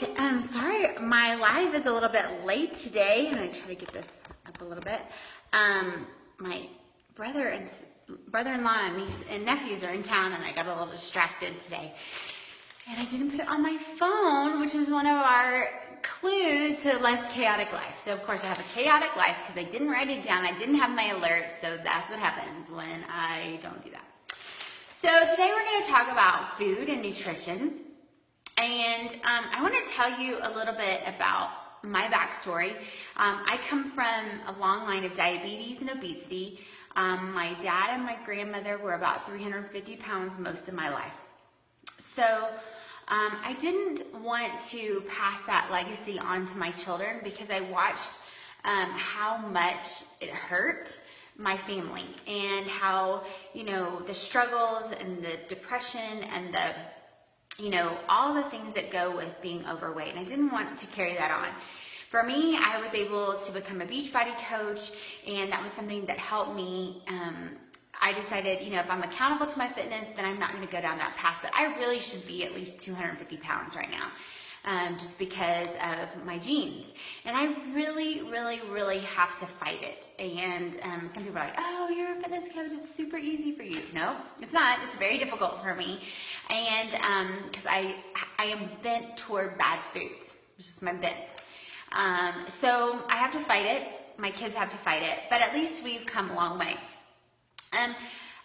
guys, sorry my live is a little bit late today. I'm gonna try to get this up a little bit. My brother-in-law and niece and nephews are in town, and I got a little distracted today. And I didn't put it on my phone, which was one of our clues to a less chaotic life. So of course I have a chaotic life because I didn't write it down. I didn't have my alert, so that's what happens when I don't do that. So today we're going to talk about food and nutrition. And I want to tell you a little bit about my backstory. I come from a long line of diabetes and obesity. My dad and my grandmother were about 350 pounds most of my life. So I didn't want to pass that legacy on to my children because I watched how much it hurt my family and how, the struggles and the depression and the all the things that go with being overweight. And I didn't want to carry that on. For me, I was able to become a Beachbody coach, and that was something that helped me. I decided, if I'm accountable to my fitness, then I'm not going to go down that path. But I really should be at least 250 pounds right now, just because of my genes. And I really, really, really have to fight it. And some people are like, oh, you're a fitness coach, it's super easy for you. No, it's not. It's very difficult for me. And because I am bent toward bad foods, which is my bent. So I have to fight it. My kids have to fight it. But at least we've come a long way.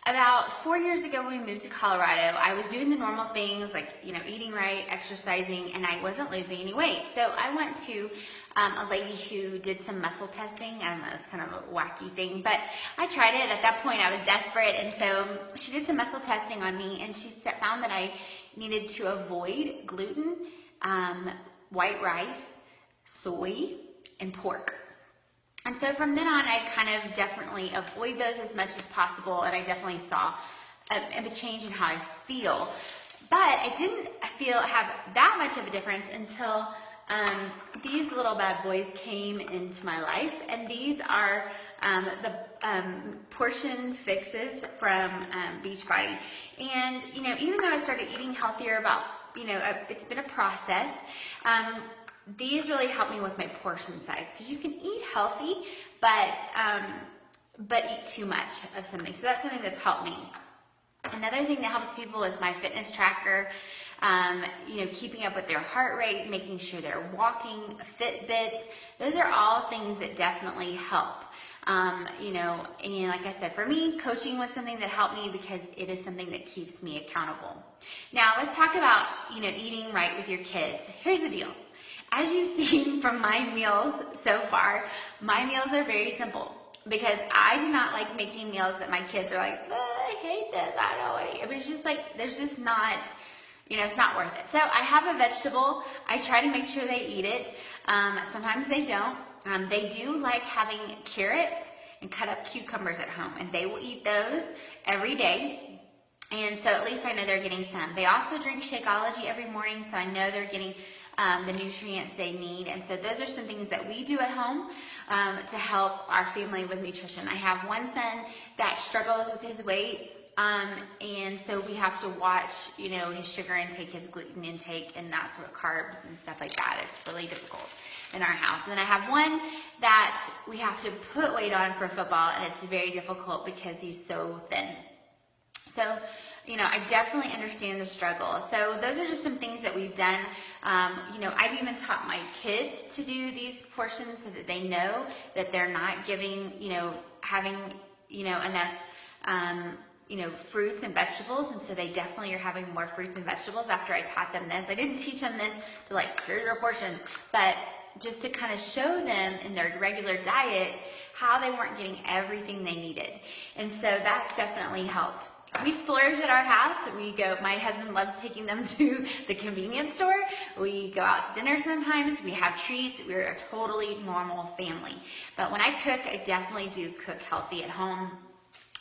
About 4 years ago when we moved to Colorado, I was doing the normal things like, eating right, exercising, and I wasn't losing any weight. So I went to a lady who did some muscle testing. I don't know, it was kind of a wacky thing, but I tried it. At that point, I was desperate, and so she did some muscle testing on me, and she found that I needed to avoid gluten, white rice, soy, and pork. And so from then on, I kind of definitely avoid those as much as possible, and I definitely saw a change in how I feel. But I didn't have that much of a difference until these little bad boys came into my life, and these are the portion fixes from Beachbody. And even though I started eating healthier about it's been a process. These really help me with my portion size because you can eat healthy, but eat too much of something. So that's something that's helped me. Another thing that helps people is my fitness tracker. Keeping up with their heart rate, making sure they're walking, Fitbits. Those are all things that definitely help. And like I said, for me, coaching was something that helped me because it is something that keeps me accountable. Now let's talk about, eating right with your kids. Here's the deal. As you've seen from my meals so far, my meals are very simple because I do not like making meals that my kids are like, I hate this, I don't know what to eat. But it's just like, there's just not, it's not worth it. So I have a vegetable. I try to make sure they eat it. Sometimes they don't. They do like having carrots and cut up cucumbers at home, and they will eat those every day. And so at least I know they're getting some. They also drink Shakeology every morning, so I know they're getting the nutrients they need. And so those are some things that we do at home to help our family with nutrition. I have one son that struggles with his weight, and so we have to watch, his sugar intake, his gluten intake, and that sort of carbs and stuff like that. It's really difficult in our house. And then I have one that we have to put weight on for football, and it's very difficult because he's so thin. So, I definitely understand the struggle. So those are just some things that we've done. I've even taught my kids to do these portions so that they know that they're not giving, having, enough, fruits and vegetables. And so they definitely are having more fruits and vegetables after I taught them this. I didn't teach them this to here's your portions, but just to kind of show them in their regular diet how they weren't getting everything they needed. And so that's definitely helped. We splurge at our house. My husband loves taking them to the convenience store. We go out to dinner sometimes. We have treats. We're a totally normal family. But when I cook, I definitely do cook healthy at home.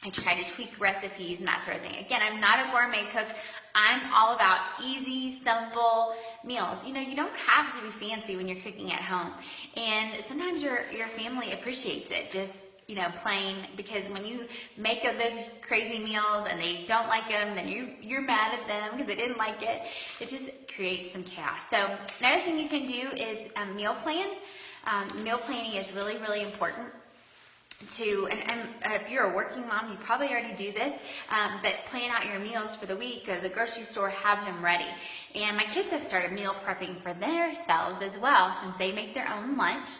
I try to tweak recipes and that sort of thing. Again, I'm not a gourmet cook. I'm all about easy, simple meals. You don't have to be fancy when you're cooking at home. And sometimes your family appreciates it. Just, plain, because when you make those crazy meals and they don't like them, then you're mad at them because they didn't like it. It just creates some chaos. So another thing you can do is meal plan. Meal planning is really, really important to, and if you're a working mom, you probably already do this, but plan out your meals for the week. Go to the grocery store, have them ready. And my kids have started meal prepping for themselves as well, since they make their own lunch.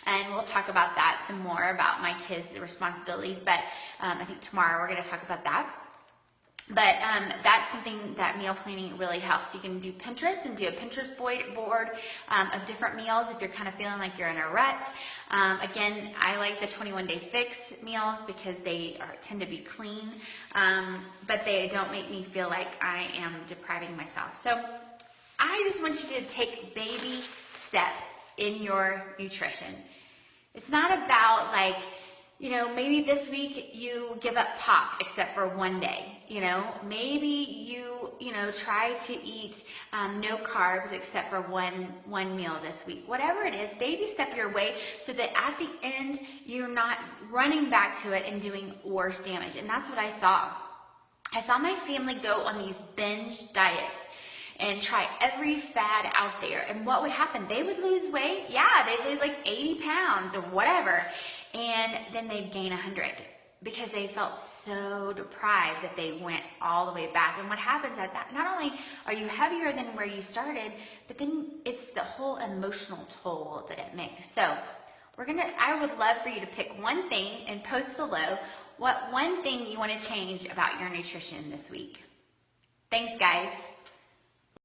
And we'll talk about that some more, about my kids' responsibilities, but I think tomorrow we're going to talk about that. But that's something that meal planning really helps. You can do Pinterest and do a Pinterest board of different meals if you're kind of feeling like you're in a rut. Again, I like the 21-day fix meals because they tend to be clean, but they don't make me feel like I am depriving myself. So I just want you to take baby steps in your nutrition. It's not about like, maybe this week you give up pop except for one day. Maybe you try to eat no carbs except for one meal this week. Whatever it is, baby step your way so that at the end you're not running back to it and doing worse damage. And that's what I saw. I saw my family go on these binge diets and try every fad out there. And what would happen? They would lose weight. Yeah, they'd lose like 80 pounds or whatever. And then they'd gain 100 because they felt so deprived that they went all the way back. And what happens at that, not only are you heavier than where you started, but then it's the whole emotional toll that it makes. So I would love for you to pick one thing and post below what one thing you want to change about your nutrition this week. Thanks, guys.